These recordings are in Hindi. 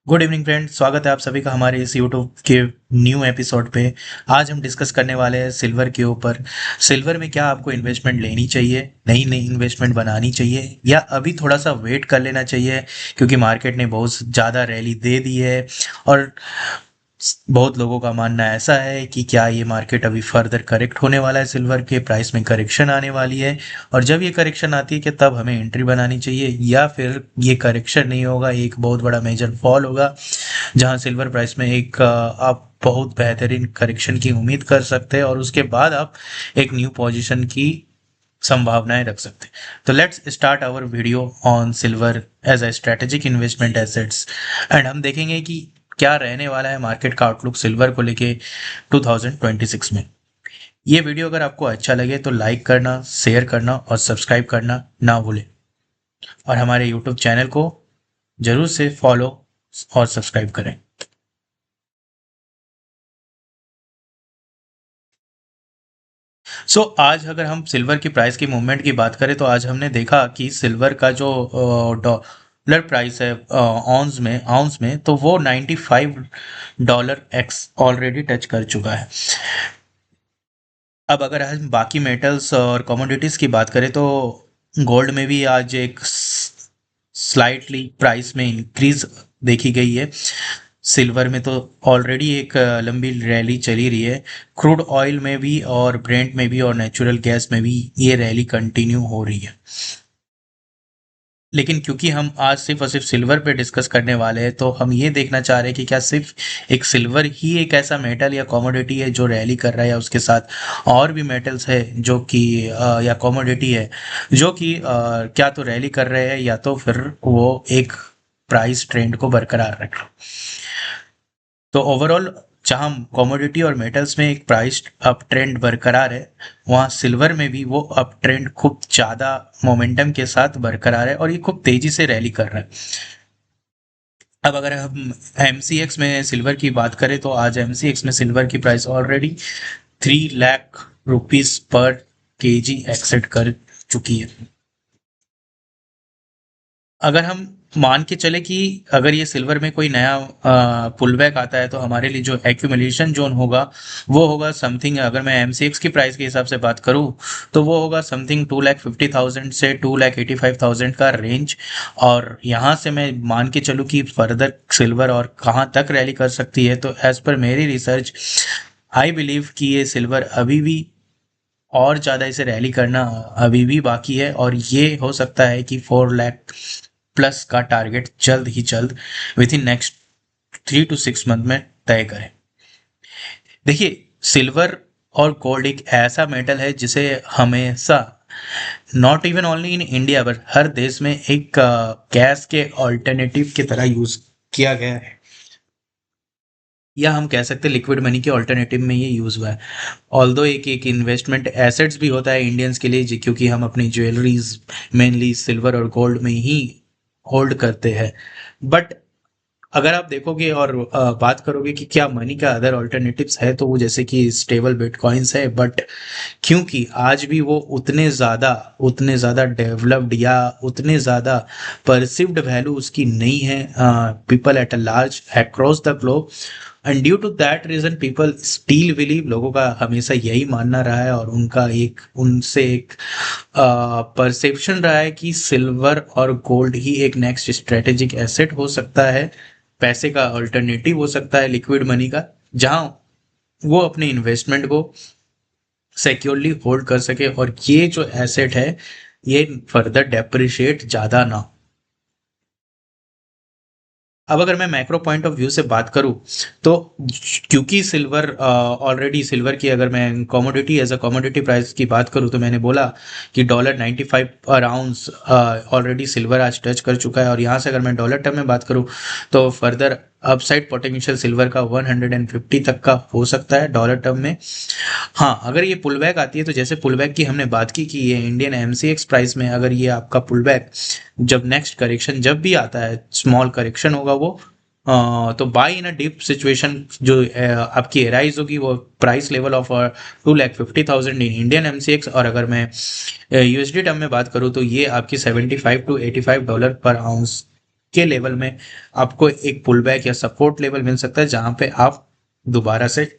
गुड इवनिंग फ्रेंड्स, स्वागत है आप सभी का हमारे इस यूट्यूब के न्यू एपिसोड पे। आज हम डिस्कस करने वाले हैं सिल्वर के ऊपर। सिल्वर में क्या आपको इन्वेस्टमेंट लेनी चाहिए, नई नई इन्वेस्टमेंट बनानी चाहिए, या अभी थोड़ा सा वेट कर लेना चाहिए क्योंकि मार्केट ने बहुत ज़्यादा रैली दे दी है। और बहुत लोगों का मानना ऐसा है कि क्या ये मार्केट अभी फर्दर करेक्ट होने वाला है, सिल्वर के प्राइस में करेक्शन आने वाली है, और जब ये करेक्शन आती है कि तब हमें एंट्री बनानी चाहिए, या फिर ये करेक्शन नहीं होगा, एक बहुत बड़ा मेजर फॉल होगा जहां सिल्वर प्राइस में एक आप बहुत बेहतरीन करेक्शन की उम्मीद कर सकते हैं और उसके बाद आप एक न्यू पोजीशन की संभावनाएं रख सकते हैं। तो let's start our video on silver as a strategic investment assets. And हम देखेंगे कि क्या रहने वाला है मार्केट का आउटलुक सिल्वर को लेके 2026 में। ये वीडियो अगर आपको अच्छा लगे तो लाइक करना, शेयर करना और सब्सक्राइब करना ना भूलें, और हमारे यूट्यूब चैनल को जरूर से फॉलो और सब्सक्राइब करें। आज अगर हम सिल्वर की प्राइस की मूवमेंट की बात करें तो आज हमने देखा कि सिल्वर का जो डॉलर प्राइस है आउंस में तो वो $95 एक्स ऑलरेडी टच कर चुका है। अब अगर हम बाकी मेटल्स और कमोडिटीज़ की बात करें तो गोल्ड में भी आज एक स्लाइटली प्राइस में इंक्रीज देखी गई है। सिल्वर में तो ऑलरेडी एक लंबी रैली चली रही है। क्रूड ऑयल में भी और ब्रेंट में भी और नेचुरल गैस में भी ये रैली कंटिन्यू हो रही है। लेकिन क्योंकि हम आज सिर्फ और सिर्फ सिल्वर पे डिस्कस करने वाले हैं तो हम ये देखना चाह रहे हैं कि क्या सिर्फ एक सिल्वर ही एक ऐसा मेटल या कमोडिटी है जो रैली कर रहा है, या उसके साथ और भी मेटल्स है जो कि या कमोडिटी है जो कि क्या तो रैली कर रहे हैं या तो फिर वो एक प्राइस ट्रेंड को बरकरार रख रहे हैं। तो ओवरऑल जहाँ कमोडिटी और मेटल्स में एक प्राइस अप ट्रेंड बरकरार है, वहाँ सिल्वर में भी वो अप ट्रेंड खूब ज़्यादा मोमेंटम के साथ बरकरार है और ये खूब तेज़ी से रैली कर रहा है। अब अगर हम एमसीएक्स में सिल्वर की बात करें तो आज एमसीएक्स में सिल्वर की प्राइस ऑलरेडी 3 लाख रुपीज़ पर केजी एक्सेट कर चुकी है। अगर हम मान के चले कि अगर ये सिल्वर में कोई नया पुल बैक आता है तो हमारे लिए जो एक्यूमुलेशन जोन होगा वो होगा समथिंग, अगर मैं एमसीएक्स की प्राइस के हिसाब से बात करूं तो वो होगा समथिंग 2,50,000 से 2,85,000 का रेंज। और यहाँ से मैं मान के चलूँ कि फर्दर सिल्वर और कहाँ तक रैली कर सकती है, तो एज पर मेरी रिसर्च आई बिलीव कि ये सिल्वर अभी भी और ज़्यादा इसे रैली करना अभी भी बाकी है, और ये हो सकता है कि 4 लाख प्लस का टारगेट जल्द ही जल्द with in next 3 to 6 month में तय करें। देखिए, सिल्वर और गोल्ड एक ऐसा मेटल है जिसे हमेशा not even only in India but हर देश में एक गैस के ऑल्टरनेटिव की तरह यूज किया गया है, या हम कह सकते हैं लिक्विड मनी के ऑल्टरनेटिव में ये यूज हुआ है। ऑल्दो एक एक इन्वेस्टमेंट एसेट्स भी होता है इंडियंस के लिए क्योंकि हम अपनी ज्वेलरीज मेनली सिल्वर और गोल्ड में ही होल्ड करते हैं। बट अगर आप देखोगे और बात करोगे कि क्या मनी का अदर ऑल्टरनेटिव्स है तो वो जैसे कि स्टेबल बिटकॉइंस है, बट क्योंकि आज भी वो उतने ज़्यादा डेवलप्ड या उतने ज़्यादा परसिव्ड वैल्यू उसकी नहीं है people at a large across the globe. And due to that reason people still believe, लोगों का हमेशा यही मानना रहा है और उनका एक उनसे एक परसेप्शन रहा है कि सिल्वर और गोल्ड ही एक नेक्स्ट स्ट्रेटेजिक एसेट हो सकता है, पैसे का अल्टरनेटिव हो सकता है लिक्विड मनी का, जहां वो अपने इन्वेस्टमेंट को सिक्योरली होल्ड कर सके और ये जो एसेट है ये फर्दर डेप्रिशिएट ज़्यादा ना हो। अब अगर मैं मैक्रो पॉइंट ऑफ व्यू से बात करूं तो क्योंकि सिल्वर ऑलरेडी सिल्वर की अगर मैं commodity as a commodity price की बात करूं तो मैंने बोला कि $95 अराउंड ऑलरेडी सिल्वर आज टच कर चुका है, और यहाँ से अगर मैं डॉलर टर्म में बात करूं तो फर्दर अपसाइड पोटेंशियल सिल्वर का 150 तक का हो सकता है डॉलर टर्म में। हाँ, अगर ये पुल बैक आती है तो जैसे पुल बैक की हमने बात की कि ये इंडियन एमसीएक्स प्राइस में अगर ये आपका पुल बैक जब नेक्स्ट करेक्शन जब भी आता है, स्मॉल करेक्शन होगा वो तो buy in a deep situation जो आपकी एराइज होगी वो price level of 2,50,000 in Indian MCX, और अगर मैं यूएसडी टर्म में बात करूँ तो ये आपकी $75 to $85 पर आउंस के लेवल में आपको एक पुल बैक या सपोर्ट लेवल मिल सकता है, जहां पे आप दोबारा से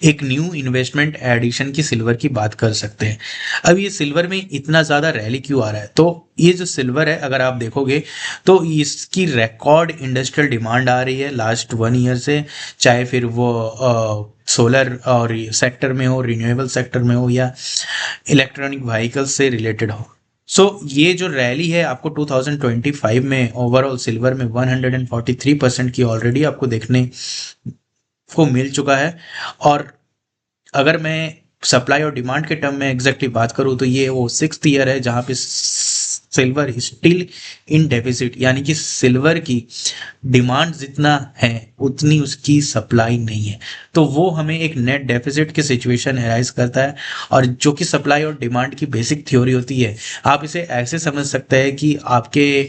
एक न्यू इन्वेस्टमेंट एडिशन की सिल्वर की बात कर सकते हैं। अब ये सिल्वर में इतना ज़्यादा रैली क्यों आ रहा है? तो ये जो सिल्वर है, अगर आप देखोगे तो इसकी रिकॉर्ड इंडस्ट्रियल डिमांड आ रही है लास्ट 1 ईयर से, चाहे फिर वो सोलर और सेक्टर में हो, रिन्यूएबल सेक्टर में हो, या इलेक्ट्रॉनिक व्हीकल्स से रिलेटेड हो। सो ये जो रैली है आपको 2025 में ओवरऑल सिल्वर में 143% की ऑलरेडी आपको देखने को मिल चुका है। और अगर मैं सप्लाई और डिमांड के टर्म में एग्जैक्टली बात करूं तो ये वो 6th ईयर है जहां पे सिल्वर स्टिल इन डेफिसिट, यानी कि सिल्वर की डिमांड जितना है उतनी उसकी सप्लाई नहीं है। तो वो हमें एक नेट डेफिसिट की सिचुएशन एराइज करता है, और जो कि सप्लाई और डिमांड की बेसिक थ्योरी होती है। आप इसे ऐसे समझ सकते हैं कि आपके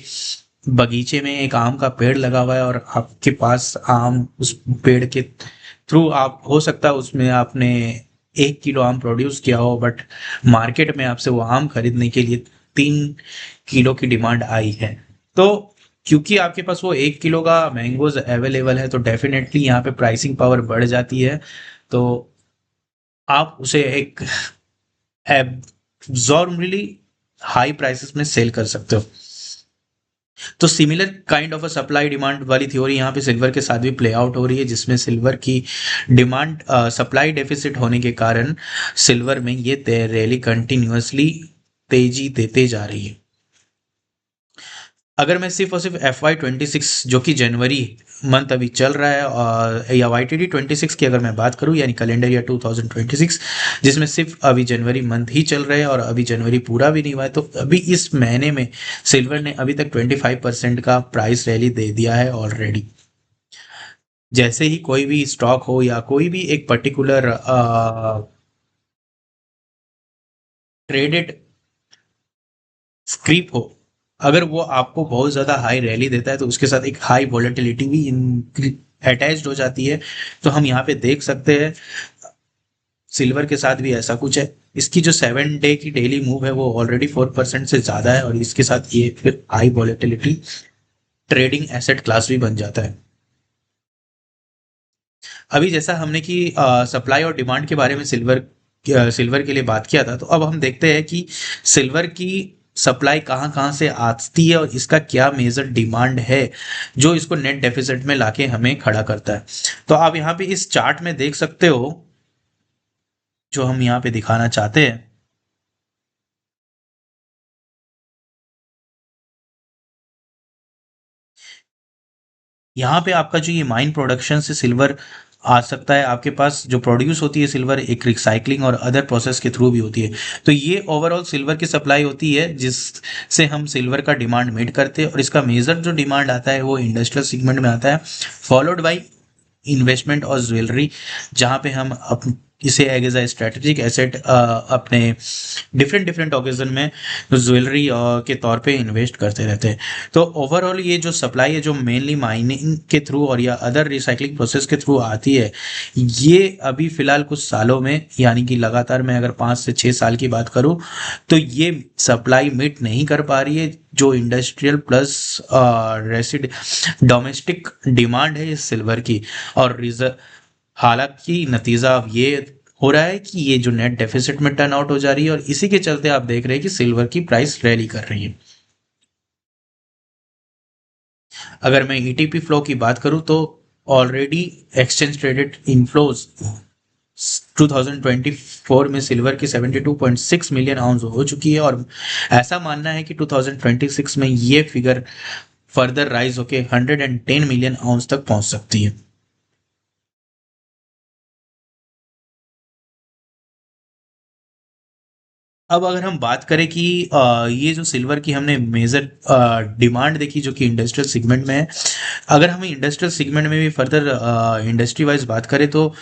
बगीचे में एक आम का पेड़ लगा हुआ है और आपके पास आम, उस पेड़ के थ्रू आप हो सकता है उसमें आपने 1 किलो आम प्रोड्यूस किया हो, बट मार्केट में आपसे वो आम खरीदने के लिए 3 किलो की डिमांड आई है। तो क्योंकि आपके पास वो 1 किलो का मैंगोज अवेलेबल है, तो डेफिनेटली यहाँ पे प्राइसिंग पावर बढ़ जाती है। तो आप उसे एक एब्जॉर्मली हाई प्राइसेस में सेल कर सकते हो। तो similar kind of a supply demand वाली थ्योरी यहाँ पे सिल्वर के साथ भी प्ले आउट हो रही है, जिसमें सिल्वर की डिमांड सप्लाई डेफिसिट होने के कारण सिल्वर में ये रैली कंटिन्यूअसली तेजी देते जा रही है। अगर मैं सिर्फ और सिर्फ FY26 जो कि जनवरी मंथ अभी चल रहा है, और या YTD 26 की अगर मैं बात करूं, यानी कैलेंडर ईयर 2026, जिसमें सिर्फ अभी जनवरी मंथ ही चल रहे हैं और अभी जनवरी पूरा भी नहीं हुआ है, तो अभी इस महीने में सिल्वर ने अभी तक 25% का प्राइस रैली दे दिया है ऑलरेडी। जैसे ही कोई भी स्टॉक हो या कोई भी एक पर्टिकुलर ट्रेडेड स्क्रिप हो, अगर वो आपको बहुत ज़्यादा हाई रैली देता है तो उसके साथ एक हाई वॉलेटिलिटी भी अटैच्ड हो जाती है। तो हम यहाँ पे देख सकते हैं सिल्वर के साथ भी ऐसा कुछ है। इसकी जो 7 डे की डेली मूव है वो ऑलरेडी 4% से ज़्यादा है, और इसके साथ ये फिर high volatility trading asset class भी बन जाता है। अभी जैसा हमने कि सप्लाई और डिमांड के बारे में सिल्वर के लिए बात किया था, तो अब हम देखते हैं कि सिल्वर की सप्लाई कहाँ कहाँ से आती है और इसका क्या मेजर डिमांड है जो इसको नेट डेफिसिट में लाके हमें खड़ा करता है। तो आप यहाँ पे इस चार्ट में देख सकते हो, जो हम यहाँ पे दिखाना चाहते हैं। यहाँ पे आपका जो ये माइन प्रोडक्शन से सिल्वर आ सकता है, आपके पास जो प्रोड्यूस होती है सिल्वर एक रिसाइकलिंग और अदर प्रोसेस के थ्रू भी होती है। तो ये ओवरऑल सिल्वर की सप्लाई होती है जिससे हम सिल्वर का डिमांड मीट करते हैं, और इसका मेजर जो डिमांड आता है वो इंडस्ट्रियल सेगमेंट में आता है, फॉलोड बाई इन्वेस्टमेंट और ज्वेलरी, जहाँ पे हम इसे एज ए स्ट्रेटेजिक एसेट अपने डिफरेंट डिफरेंट ओकेजन में ज्वेलरी के तौर पे इन्वेस्ट करते रहते हैं। तो ओवरऑल ये जो सप्लाई है जो मेनली माइनिंग के थ्रू और या अदर रिसाइकलिंग प्रोसेस के थ्रू आती है, ये अभी फिलहाल कुछ सालों में, यानी कि लगातार मैं अगर 5 से 6 साल की बात करूं, तो ये सप्लाई मीट नहीं कर पा रही है जो इंडस्ट्रियल प्लस रेसिड डोमेस्टिक डिमांड है इस सिल्वर की। और रिजर्व, हालांकि नतीजा अब ये हो रहा है कि ये जो नेट डेफिसिट में टर्न आउट हो जा रही है, और इसी के चलते आप देख रहे हैं कि सिल्वर की प्राइस रैली कर रही है। अगर मैं ईटीपी फ्लो की बात करूं तो ऑलरेडी एक्सचेंज ट्रेडेड इनफ्लोज 2024 में सिल्वर की 72.6 मिलियन आउंस हो चुकी है, और ऐसा मानना है कि 2026 में ये फिगर फर्दर राइज होकर 110 मिलियन आउंस तक पहुंच सकती है। अब अगर हम बात करें कि ये जो सिल्वर की हमने मेजर डिमांड देखी जो कि इंडस्ट्रियल सेगमेंट में है, अगर हम इंडस्ट्रियल सेगमेंट में भी फर्दर इंडस्ट्री वाइज बात करें तो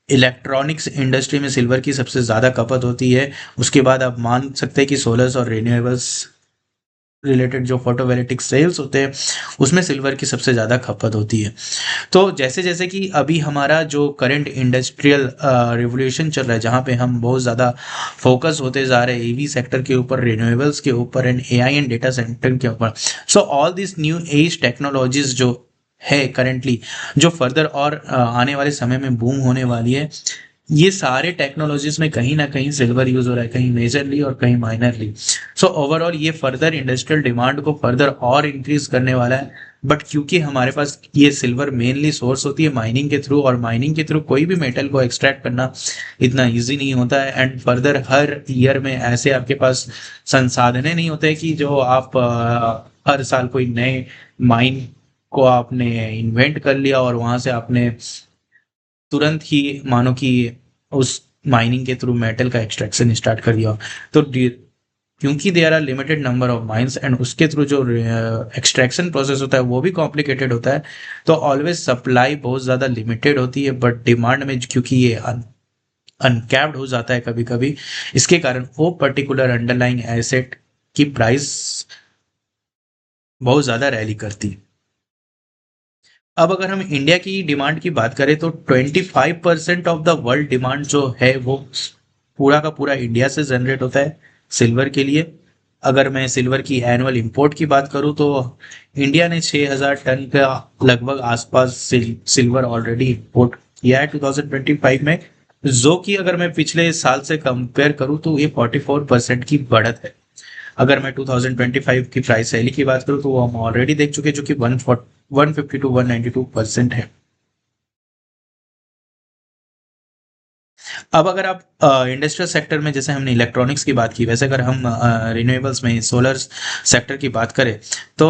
इलेक्ट्रॉनिक्स इंडस्ट्री में सिल्वर की सबसे ज़्यादा खपत होती है। उसके बाद आप मान सकते हैं कि सोलर्स और रिन्यूएबल्स रिलेटेड जो फोटोवोल्टिक सेल्स होते हैं उसमें सिल्वर की सबसे ज़्यादा खपत होती है। तो जैसे जैसे कि अभी हमारा जो करंट इंडस्ट्रियल रिवोल्यूशन चल रहा है, जहाँ पे हम बहुत ज़्यादा फोकस होते जा रहे हैं ईवी सेक्टर के ऊपर, रिन्यूएबल्स के ऊपर and AI and data centre के ऊपर। So all this new age technologies जो है करंटली, जो फर्दर और आने वाले समय में बूम होने वाली है, ये सारे टेक्नोलॉजीज में कहीं ना कहीं सिल्वर यूज हो रहा है, कहीं मेजरली और कहीं माइनरली। सो ओवरऑल ये फर्दर इंडस्ट्रियल डिमांड को फर्दर और इंक्रीज करने वाला है। बट क्योंकि हमारे पास ये सिल्वर मेनली सोर्स होती है माइनिंग के थ्रू, और माइनिंग के थ्रू कोई भी मेटल को एक्सट्रैक्ट करना इतना इजी नहीं होता है, एंड फर्दर हर ईयर में ऐसे आपके पास संसाधने नहीं होते कि जो आप हर साल कोई नए माइन को आपने इन्वेंट कर लिया और वहां से आपने तुरंत ही मानो कि उस माइनिंग के थ्रू मेटल का एक्सट्रैक्शन स्टार्ट कर दिया। तो क्योंकि there are limited number of mines and उसके थ्रू जो एक्सट्रैक्शन प्रोसेस होता है वो भी कॉम्प्लिकेटेड होता है, तो ऑलवेज सप्लाई बहुत ज़्यादा लिमिटेड होती है, बट डिमांड में क्योंकि ये अनकैप्ड हो जाता है कभी कभी, इसके कारण वो पर्टिकुलर अंडरलाइंग एसेट की प्राइस बहुत ज़्यादा रैली करती है। अब अगर हम इंडिया की डिमांड की बात करें तो 25% ऑफ द वर्ल्ड डिमांड जो है वो पूरा का पूरा इंडिया से जनरेट होता है सिल्वर के लिए। अगर मैं सिल्वर की एनुअल इंपोर्ट की बात करूं तो इंडिया ने 6000 टन का लगभग आसपास सिल्वर ऑलरेडी इंपोर्ट किया है 2025 में, जो कि अगर मैं पिछले साल से कंपेयर करूं तो ये 44% की बढ़त है। अगर मैं 2025 की प्राइस रैली की बात करूं तो वो हम ऑलरेडी देख चुके हैं, जो कि 150 टू 192% है। अब अगर आप इंडस्ट्रियल सेक्टर में, जैसे हमने इलेक्ट्रॉनिक्स की बात की, वैसे अगर हम रिन्यूएबल्स में सोलर सेक्टर की बात करें तो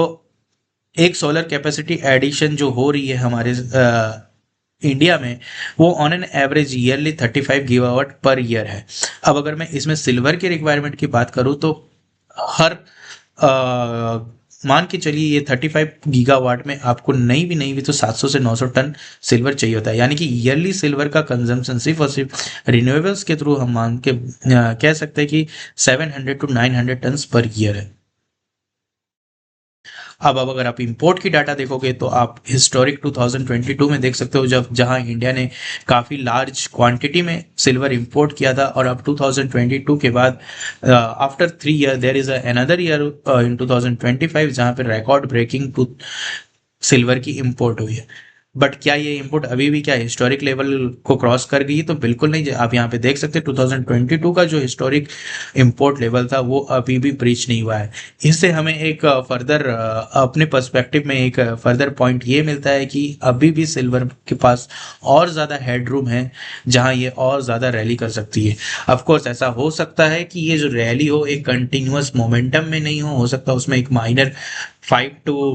एक सोलर कैपेसिटी एडिशन जो हो रही है हमारे इंडिया में, वो on an average yearly 35 gigawatt per year है। अब अगर मैं इसमें सिल्वर की रिक्वायरमेंट की बात करूं तो हर मान के चलिए ये 35 गीगावाट में आपको नहीं भी नहीं भी तो 700 से 900 टन सिल्वर चाहिए होता है, यानी कि ईयरली सिल्वर का कंजम्पशन सिर्फ और सिर्फ रिन्यूएबल्स के थ्रू हम मान के कह सकते हैं कि 700 टू 900 टन पर ईयर है। अब अगर आप इंपोर्ट की डाटा देखोगे तो आप हिस्टोरिक 2022 में देख सकते हो, जब जहां इंडिया ने काफ़ी लार्ज क्वांटिटी में सिल्वर इंपोर्ट किया था, और अब 2022 के बाद after 3 year there is another year in 2025 जहां पे रिकॉर्ड ब्रेकिंग टू सिल्वर की इंपोर्ट हुई है। बट क्या ये इंपोर्ट अभी भी क्या हिस्टोरिक लेवल को क्रॉस कर गई? तो बिल्कुल नहीं। आप यहाँ पे देख सकते हैं 2022 का जो हिस्टोरिक इंपोर्ट लेवल था वो अभी भी ब्रीच नहीं हुआ है। इससे हमें एक फर्दर अपने पर्सपेक्टिव में एक फर्दर पॉइंट ये मिलता है कि अभी भी सिल्वर के पास और ज़्यादा हेडरूम है जहाँ ये और ज़्यादा रैली कर सकती है। ऑफकोर्स ऐसा हो सकता है कि ये जो रैली हो एक कंटिन्यूअस मोमेंटम में नहीं हो सकता है उसमें एक माइनर 5 to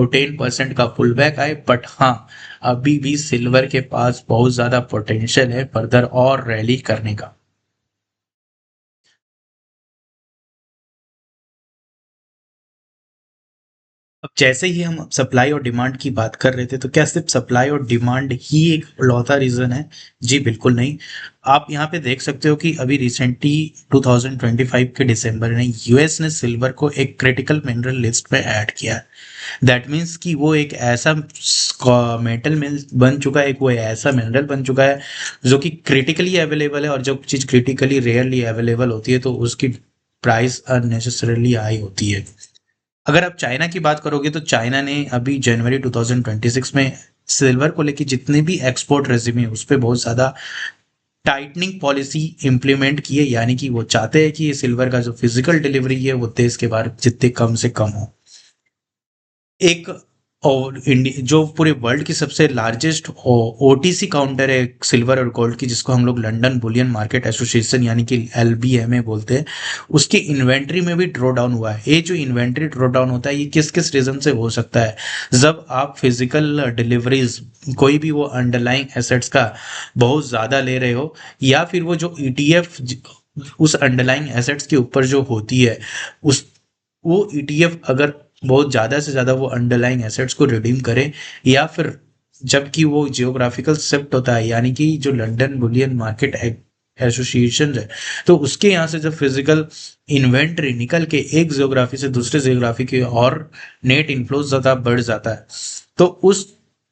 10% का पुल बैक आए, बट हाँ अभी भी सिल्वर के पास बहुत ज्यादा पोटेंशियल है फर्दर और रैली करने का। अब जैसे ही हम सप्लाई और डिमांड की बात कर रहे थे, तो क्या सिर्फ सप्लाई और डिमांड ही एक लौता रीजन है? जी बिल्कुल नहीं। आप यहाँ पे देख सकते हो कि अभी रिसेंटली 2025 के दिसंबर में यूएस ने सिल्वर को एक क्रिटिकल मिनरल लिस्ट में ऐड किया है। दैट मीन्स कि वो एक ऐसा मेटल मिल बन चुका है, एक वो ऐसा मिनरल बन चुका है जो कि क्रिटिकली अवेलेबल है, और जब चीज़ क्रिटिकली रेयरली अवेलेबल होती है तो उसकी प्राइस अननेसेसरली हाई होती है। अगर आप चाइना की बात करोगे तो चाइना ने अभी जनवरी 2026 में सिल्वर को लेकर जितने भी एक्सपोर्ट रेजिम है उस पर बहुत ज़्यादा टाइटनिंग पॉलिसी इंप्लीमेंट की है, यानी कि वो चाहते हैं कि ये सिल्वर का जो फिजिकल डिलीवरी है वो देश के बाहर जितने कम से कम हो। एक और इंडिया जो पूरे वर्ल्ड की सबसे लार्जेस्ट ओटीसी काउंटर है सिल्वर और गोल्ड की, जिसको हम लोग लंदन बुलियन मार्केट एसोसिएशन यानी कि एलबीएमए बोलते हैं, उसकी इन्वेंट्री में भी ड्रॉ डाउन हुआ है। ये जो इन्वेंट्री ड्रॉ डाउन होता है ये किस किस रीजन से हो सकता है? जब आप फिजिकल डिलीवरीज कोई भी वो अंडरलाइंग एसेट्स का बहुत ज़्यादा ले रहे हो, या फिर वो जो ईटीएफ उस अंडरलाइंग एसेट्स के ऊपर जो होती है, उस वो ईटीएफ अगर बहुत ज़्यादा से ज़्यादा वो अंडरलाइंग एसेट्स को रिडीम करे, या फिर जबकि वो जियोग्राफिकल शिफ्ट होता है, यानी कि जो लंदन बुलियन मार्केट एसोसिएशन है, तो उसके यहाँ से जब फिजिकल इन्वेंट्री निकल के एक जियोग्राफी से दूसरे जियोग्राफी की और नेट इनफ्लो ज़्यादा बढ़ जाता है, तो उस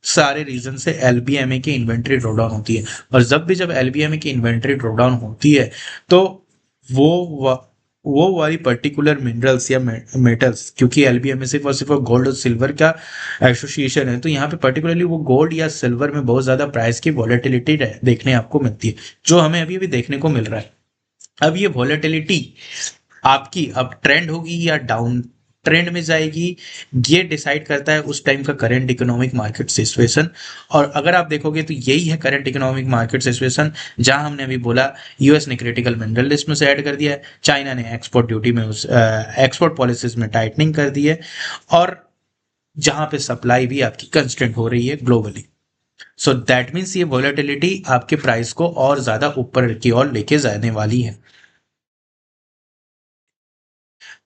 सारे रीजन से एलबीएमए की इन्वेंट्री ड्रॉडाउन होती है। और जब भी जब एलबीएमए की इन्वेंट्री ड्रॉडाउन होती है, तो वो वो वाली पर्टिकुलर मिनरल्स या मेटल्स, क्योंकि एलबीएमए सिर्फ और सिर्फ गोल्ड और सिल्वर का एसोसिएशन है, तो यहाँ पे पर्टिकुलरली वो गोल्ड या सिल्वर में बहुत ज्यादा प्राइस की वॉलेटिलिटी देखने आपको मिलती है, जो हमें अभी अभी देखने को मिल रहा है। अब ये वॉलेटिलिटी आपकी अब ट्रेंड होगी या डाउन ट्रेंड में जाएगी, ये डिसाइड करता है उस टाइम का करंट इकोनॉमिक मार्केट सिचुएशन। और अगर आप देखोगे तो यही है करंट इकोनॉमिक मार्केट सिचुएशन, जहां हमने अभी बोला यूएस ने क्रिटिकल मिनरल लिस्ट में से ऐड कर दिया है, चाइना ने एक्सपोर्ट ड्यूटी में एक्सपोर्ट पॉलिसीज में टाइटनिंग कर दी है, और जहां पे सप्लाई भी आपकी कंस्टेंट हो रही है ग्लोबली। सो दैट मीन्स ये वॉलेटिलिटी आपके प्राइस को और ज्यादा ऊपर की ओर लेके जाने वाली है।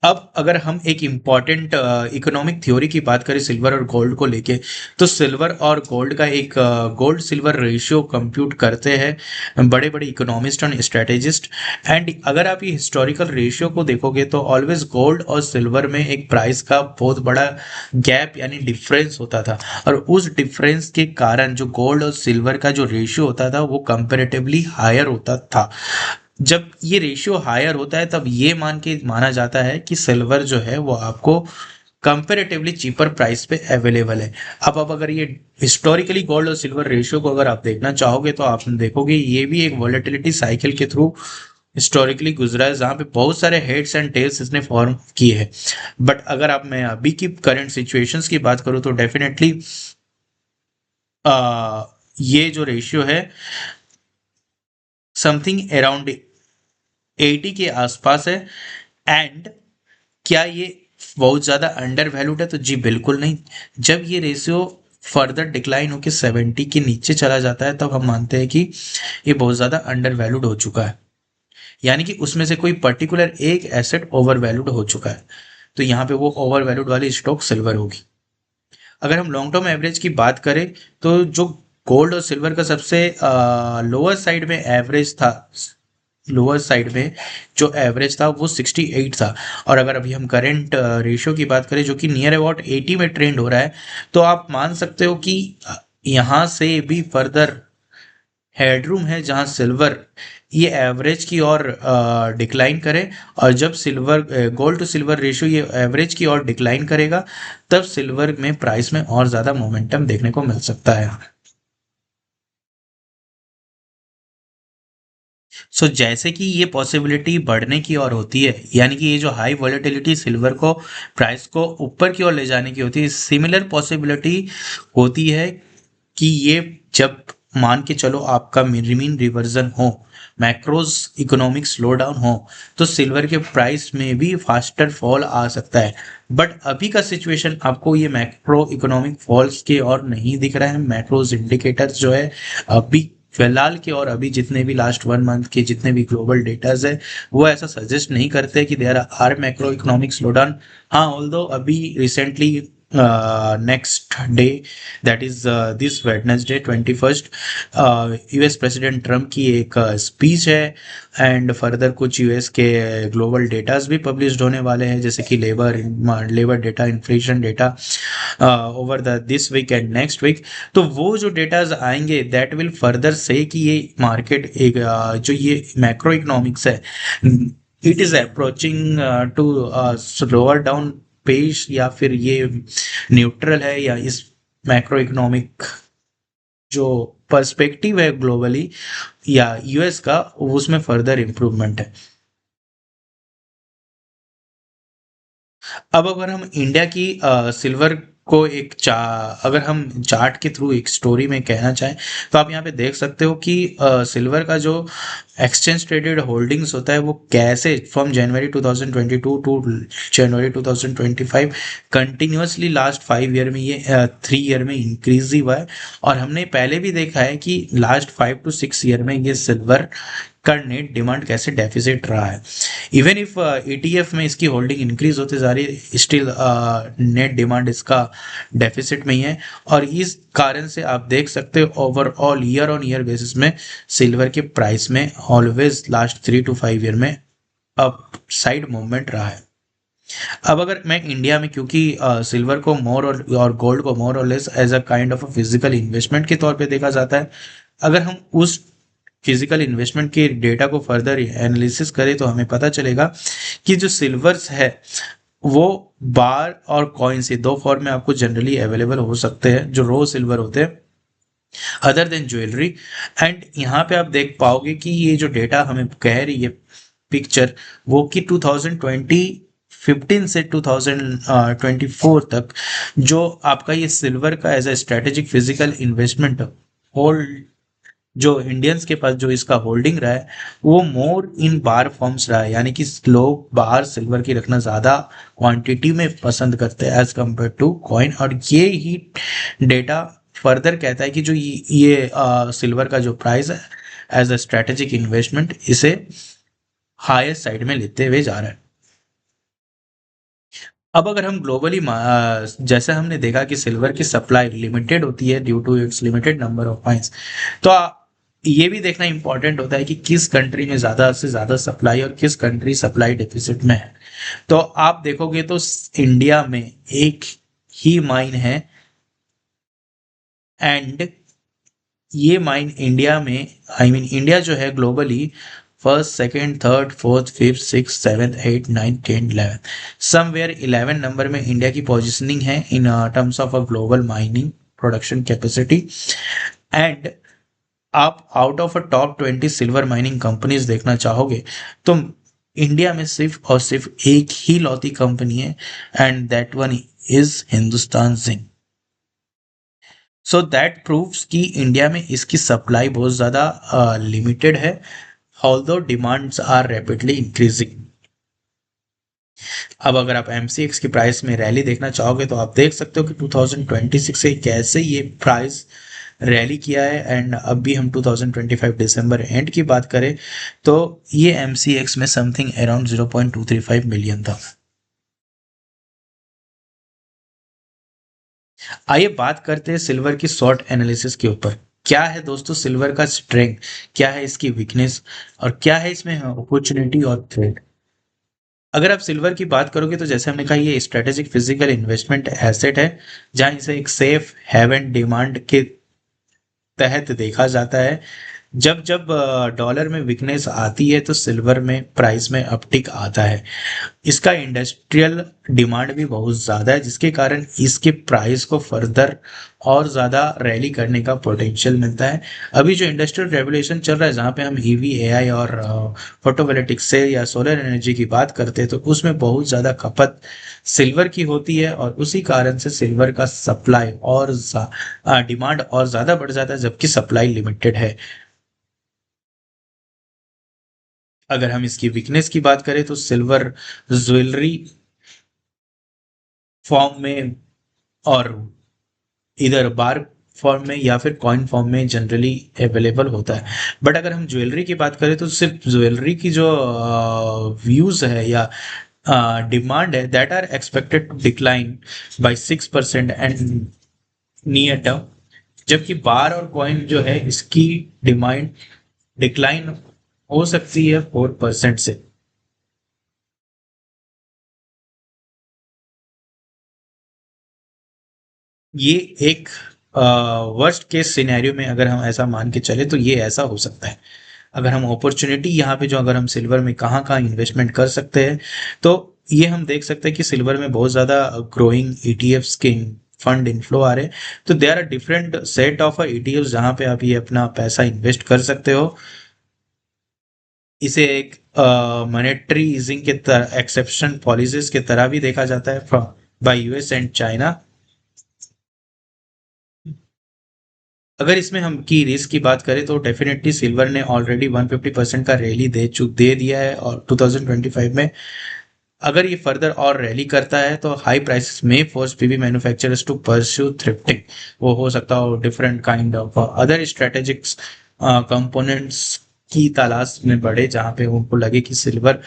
अब अगर हम एक इम्पॉर्टेंट इकोनॉमिक थ्योरी की बात करें सिल्वर और गोल्ड को लेके, तो सिल्वर और गोल्ड का एक गोल्ड सिल्वर रेशियो कंप्यूट करते हैं बड़े बड़े इकोनॉमिस्ट और स्ट्रेटेजिस्ट। एंड अगर आप ये हिस्टोरिकल रेशियो को देखोगे तो ऑलवेज गोल्ड और सिल्वर में एक प्राइस का बहुत बड़ा गैप यानी डिफरेंस होता था, और उस डिफरेंस के कारण जो गोल्ड और सिल्वर का जो रेशियो होता था वो कंपेरेटिवली हायर होता था। जब ये रेशियो हायर होता है तब ये माना जाता है कि सिल्वर जो है वो आपको कंपेरेटिवली चीपर प्राइस पे अवेलेबल है। अब अगर ये हिस्टोरिकली गोल्ड और सिल्वर रेशियो को अगर आप देखना चाहोगे तो आप देखोगे ये भी एक वॉलेटिलिटी साइकिल के थ्रू हिस्टोरिकली गुजरा है, जहाँ पे बहुत सारे हेड्स एंड टेल्स इसने फॉर्म किए हैं। बट अगर आप मैं अभी की करंट सिचुएशंस की बात करूँ तो डेफिनेटली ये जो रेशियो है समथिंग अराउंड 80 के आसपास है। एंड क्या ये बहुत ज़्यादा अंडर वैल्यूड है? तो जी बिल्कुल नहीं। जब ये रेशियो फर्दर डिक्लाइन होकर 70 के नीचे चला जाता है तब हम मानते हैं कि ये बहुत ज़्यादा अंडर वैल्यूड हो चुका है, यानी कि उसमें से कोई पर्टिकुलर एक एसेट ओवर वैल्यूड हो चुका है। तो यहाँ पे वो ओवर वैल्यूड वाली स्टॉक सिल्वर होगी। अगर हम लॉन्ग टर्म एवरेज की बात करें तो जो गोल्ड और सिल्वर का सबसे लोअर साइड में एवरेज था, लोअर साइड में जो एवरेज था वो 68 था। और अगर अभी हम करंट रेशियो की बात करें जो कि नियर अबाउट 80 में ट्रेंड हो रहा है, तो आप मान सकते हो कि यहाँ से भी फर्दर हेडरूम है जहाँ सिल्वर ये एवरेज की ओर डिक्लाइन करे। और जब silver gold to silver ratio ये एवरेज की ओर डिक्लाइन करेगा तब सिल्वर में प्राइस में और ज़्यादा मोमेंटम देखने को मिल सकता है। सो जैसे कि ये पॉसिबिलिटी बढ़ने की ओर होती है, यानी कि ये जो हाई वॉलेटिलिटी सिल्वर को प्राइस को ऊपर की ओर ले जाने की होती है, सिमिलर पॉसिबिलिटी होती है कि ये जब मान के चलो आपका मीन रिवर्जन हो, मैक्रोज इकोनॉमिक स्लो डाउन हो, तो सिल्वर के प्राइस में भी फास्टर फॉल आ सकता है। बट अभी का सिचुएशन आपको ये मैक्रो इकोनॉमिक फॉल्स के और नहीं दिख रहा है। मैक्रोज इंडिकेटर्स जो है अभी फिलहाल के और अभी जितने भी लास्ट 1 मंथ के जितने भी ग्लोबल डेटाज है वो ऐसा सजेस्ट नहीं करते कि there are macro economic slowdown. हाँ, ऑल्दो अभी recently next day that is this Wednesday 21 US president Trump की एक स्पीच है। एंड फर्दर कुछ यूएस के ग्लोबल डेटाज भी पब्लिश्ड होने वाले हैं, जैसे कि labour data, inflation data over the this week and next week. तो वो जो डेटाज आएंगे दैट विल फर्दर से कि ये मार्केट एक जो ये मैक्रो इकोनॉमिक्स है it is approaching to slower down pace, या फिर ये न्यूट्रल है, या इस मैक्रो इकोनॉमिक जो पर्सपेक्टिव है ग्लोबली या यूएस का उसमें फर्दर इम्प्रूवमेंट है। अब अगर हम इंडिया की सिल्वर को एक अगर हम चार्ट के थ्रू एक स्टोरी में कहना चाहें तो आप यहाँ पे देख सकते हो कि सिल्वर का जो एक्सचेंज ट्रेडेड होल्डिंग्स होता है वो कैसे from January 2022 to January 2025 continuously last 5 year में ये 3 ईयर में इंक्रीज ही हुआ है। और हमने पहले भी देखा है कि लास्ट 5 to 6 ईयर में ये सिल्वर का नेट डिमांड कैसे डेफिसिट रहा है। इवन इफ ईटीएफ में इसकी होल्डिंग इंक्रीज होते जा रही है, स्टिल नेट डिमांड इसका डेफिसिट में ही है। और इस कारण से आप देख सकते हो overall year on year basis में सिल्वर के प्राइस में ऑलवेज लास्ट 3 to 5 ईयर में अप साइड मूवमेंट रहा है। अब अगर मैं इंडिया में, क्योंकि सिल्वर को मोर और गोल्ड को मोर और less as a kind of a physical investment के तौर पे देखा जाता है, अगर हम उस फिजिकल इन्वेस्टमेंट के डेटा को फर्दर एनालिसिस करें तो हमें पता चलेगा कि जो सिल्वर्स है वो बार और कॉइन से दो फॉर्म में आपको जनरली अवेलेबल हो सकते हैं, जो रो सिल्वर होते हैं अदर देन ज्वेलरी। एंड यहाँ पे आप देख पाओगे कि ये जो डेटा हमें कह रही है पिक्चर, वो कि 2015 से 2024 तक जो आपका ये सिल्वर का as a strategic physical investment hold, जो इंडियंस के पास जो इसका होल्डिंग रहा है वो मोर इन बार फॉर्म्स रहा है, यानी कि लोग बाहर सिल्वर की रखना ज़्यादा क्वांटिटी में पसंद करते हैं एज कम्पेयर टू कॉइन। और ये ही डेटा फर्दर कहता है कि जो ये सिल्वर का जो प्राइस है एज अ स्ट्रेटेजिक इन्वेस्टमेंट इसे हायर साइड में लेते हुए जा रहा है। अब अगर हम ग्लोबली जैसे हमने देखा कि सिल्वर की सप्लाई लिमिटेड होती है due to its limited number of mines, तो ये भी देखना इंपॉर्टेंट होता है कि किस कंट्री में ज़्यादा से ज़्यादा सप्लाई और किस कंट्री सप्लाई डेफिसिट में है। तो आप देखोगे तो इंडिया में एक ही माइन है, एंड ये माइन इंडिया में, आई मीन इंडिया जो है globally first second third fourth fifth six seventh eight nine 10 11 somewhere 11 number में इंडिया की पोजिशनिंग है in terms of a global mining production capacity. And आप out of a top 20 silver mining companies देखना चाहोगे तो इंडिया में सिर्फ और सिर्फ एक ही लौती कंपनी है, and that one is Hindustan Zinc. So that proves कि इंडिया में इसकी सप्लाई बहुत ज़्यादा लिमिटेड है, although demands are rapidly increasing. अब अगर आप एमसीएक्स की प्राइस में रैली देखना चाहोगे तो आप देख सकते हो कि 2026 से कैसे ये प्राइस रैली किया है। एंड अब भी हम 2025 दिसंबर एंड की बात करें तो ये एमसीएक्स में समथिंग अराउंड 0.235 मिलियन था। आइए बात करते हैं सिल्वर की शॉर्ट एनालिसिस के ऊपर। क्या है दोस्तों सिल्वर का स्ट्रेंथ, क्या है इसकी वीकनेस, और क्या है इसमें अपॉर्चुनिटी और थ्रेट। अगर आप सिल्वर की बात करोगे तो जैसे हमने कहा ये स्ट्रेटेजिक फिजिकल इन्वेस्टमेंट एसेट है, जहां इसे एक सेफ हेवन डिमांड के तहत देखा जाता है। जब जब डॉलर में वीकनेस आती है तो सिल्वर में प्राइस में अपटिक आता है। इसका इंडस्ट्रियल डिमांड भी बहुत ज़्यादा है, जिसके कारण इसके प्राइस को फर्दर और ज़्यादा रैली करने का पोटेंशियल मिलता है। अभी जो इंडस्ट्रियल रेवोल्यूशन चल रहा है, जहाँ पे हम ईवी एआई और फोटोवोल्टिक्स से या सोलर एनर्जी की बात करते हैं, तो उसमें बहुत ज़्यादा खपत सिल्वर की होती है, और उसी कारण से सिल्वर का सप्लाई और डिमांड और ज़्यादा बढ़ जाता है, जबकि सप्लाई लिमिटेड है। अगर हम इसकी वीकनेस की बात करें तो सिल्वर ज्वेलरी फॉर्म में और इधर बार फॉर्म में या फिर कॉइन फॉर्म में जनरली अवेलेबल होता है। बट अगर हम ज्वेलरी की बात करें तो सिर्फ ज्वेलरी की जो व्यूज है या डिमांड है, that are expected to decline by 6% and near term, जबकि बार और कॉइन जो है इसकी डिमांड डिक्लाइन हो सकती है 4% से। ये एक वर्स्ट केस सिनेरियो में अगर हम ऐसा मान के चले तो ये ऐसा हो सकता है। अगर हम अपॉर्चुनिटी यहाँ पे जो, अगर हम सिल्वर में कहाँ कहाँ इन्वेस्टमेंट कर सकते हैं, तो ये हम देख सकते हैं कि सिल्वर में बहुत ज़्यादा ग्रोइंग ईटीएफ्स के फंड इनफ्लो आ रहे हैं। तो there are different set of ETFs जहाँ पे आप ये अपना पैसा इन्वेस्ट कर सकते हो। इसे एक मॉनेटरी ईजिंग के तरह, एक्सेप्शन पॉलिसीज के तरह भी देखा जाता है बाय यूएस एंड चाइना। अगर इसमें हम की रिस्क की बात करें तो डेफिनेटली सिल्वर ने ऑलरेडी 150% का रैली दे दिया है, और 2025 में अगर ये फर्दर और रैली करता है तो हाई प्राइसेस में force PV manufacturers to pursue thrifting. वो हो सकता हो different kind of other strategics components की तलाश में बढ़े जहां पे उनको लगे कि सिल्वर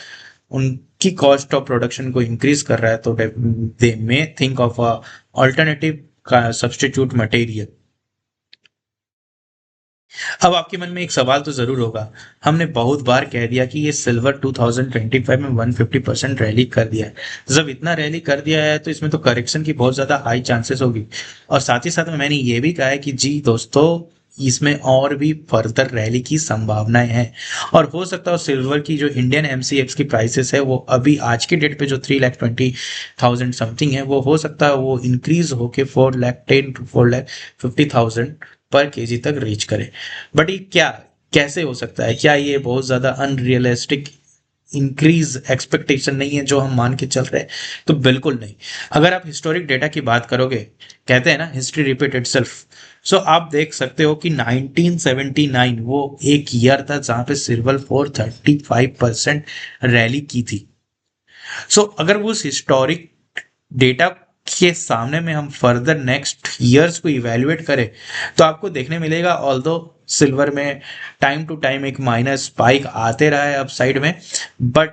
उनकी कॉस्ट ऑफ प्रोडक्शन को इंक्रीज कर रहा है, तो they may think of a alternative का सब्स्टिट्यूट मटेरियल। अब आपके मन में एक सवाल तो जरूर होगा, हमने बहुत बार कह दिया कि ये सिल्वर 2025 में 150% रैली कर दिया है। जब इतना रैली कर दिया है तो इसमें तो करेक्शन की बहुत ज्यादा हाई चांसेस होगी। और साथ ही साथ में मैंने ये भी कहा है कि जी दोस्तों, इसमें और भी फर्दर रैली की संभावनाएं हैं। और हो सकता है सिल्वर की जो इंडियन एमसीएक्स की प्राइसेस है वो अभी आज की डेट पे जो 3,20,000 समथिंग है, वो हो सकता है वो इंक्रीज होके 4,10,000 टू 4,50,000 पर केजी तक रीच करे। बट ये क्या, कैसे हो सकता है? क्या ये बहुत ज्यादा अनरियलिस्टिक इंक्रीज एक्सपेक्टेशन नहीं है जो हम मान के चल रहे हैं? तो बिल्कुल नहीं। अगर आप हिस्टोरिक डेटा की बात करोगे, कहते हैं ना हिस्ट्री रिपीट इटसेल्फ। सो आप देख सकते हो कि 1979 वो एक ईयर था जहां पे सिल्वर 435% रैली की थी। सो अगर वो उस हिस्टोरिक डेटा के सामने में हम फर्दर नेक्स्ट ईयर्स को इवेल्युएट करें, तो आपको देखने मिलेगा ऑल्दो सिल्वर में टाइम टू टाइम एक माइनस स्पाइक आते रहा है अपसाइड में, बट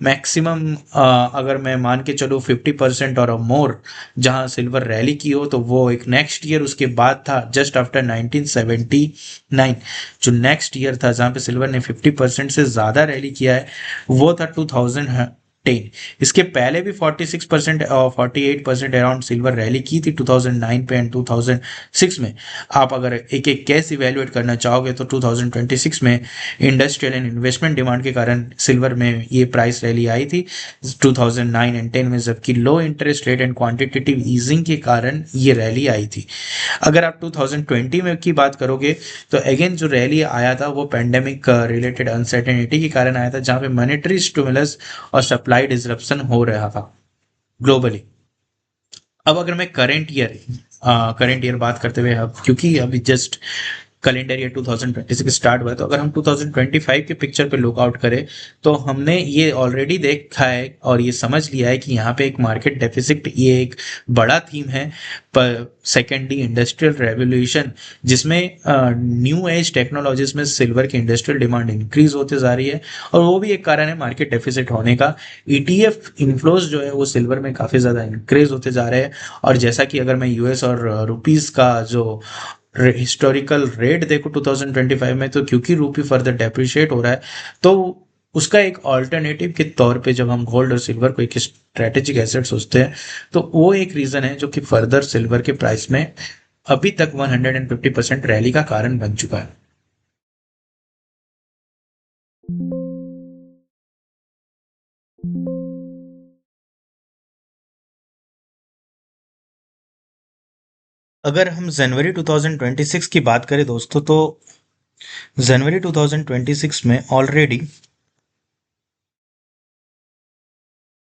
मैक्सिमम अगर मैं मान के चलूँ 50% और मोर जहां सिल्वर रैली की हो, तो वो एक नेक्स्ट ईयर उसके बाद था जस्ट आफ्टर 1979। जो नेक्स्ट ईयर था जहां पे सिल्वर ने 50% से ज़्यादा रैली किया है, वो था 2010। इसके पहले भी 46% और 48% अराउंड सिल्वर रैली की थी 2009 पे एंड 2006 में। आप अगर एक एक केस इवेल्युएट करना चाहोगे तो 2026 में इंडस्ट्रियल एंड इन्वेस्टमेंट डिमांड के कारण सिल्वर में ये प्राइस रैली आई थी 2009 एंड 10 में, जबकि लो interest rate and quantitative easing के कारण ये रैली आई थी। अगर आप 2020 में की बात करोगे तो अगेन जो रैली आया था वो पेंडेमिक रिलेटेड अनसर्टेनिटी के कारण आया था, जहां पे मॉनेटरी स्टिमुलस और सप्लाई डिसरप्शन हो रहा था ग्लोबली। अब अगर मैं करंट ईयर बात करते हुए, अब क्योंकि अभी जस्ट कैलेंडर ईयर 2026 स्टार्ट हुआ है, तो अगर हम 2025 के पिक्चर पे लुक आउट करें तो हमने ये ऑलरेडी देखा है और ये समझ लिया है कि यहाँ पे एक मार्केट डेफिसिट, ये एक बड़ा थीम है पर सेकेंडरी इंडस्ट्रियल रेवोल्यूशन, जिसमें न्यू एज टेक्नोलॉजीज में सिल्वर की इंडस्ट्रियल डिमांड इंक्रीज होते जा रही है, और वो भी एक कारण है मार्केट डेफिसिट होने का। ईटीएफ इन्फ्लोज जो है वो सिल्वर में काफी ज्यादा इंक्रीज होते जा रहे हैं। और जैसा कि अगर मैं यूएस और रुपीस का जो हिस्टोरिकल रेट देखो 2025 में, तो क्योंकि रूपी फर्दर डेप्रिशिएट हो रहा है, तो उसका एक ऑल्टरनेटिव के तौर पे जब हम गोल्ड और सिल्वर को एक स्ट्रेटेजिक एसेट सोचते हैं, तो वो एक रीजन है जो कि फर्दर सिल्वर के प्राइस में अभी तक 150% रैली का कारण बन चुका है। अगर हम जनवरी 2026 की बात करें दोस्तों, तो जनवरी 2026 में ऑलरेडी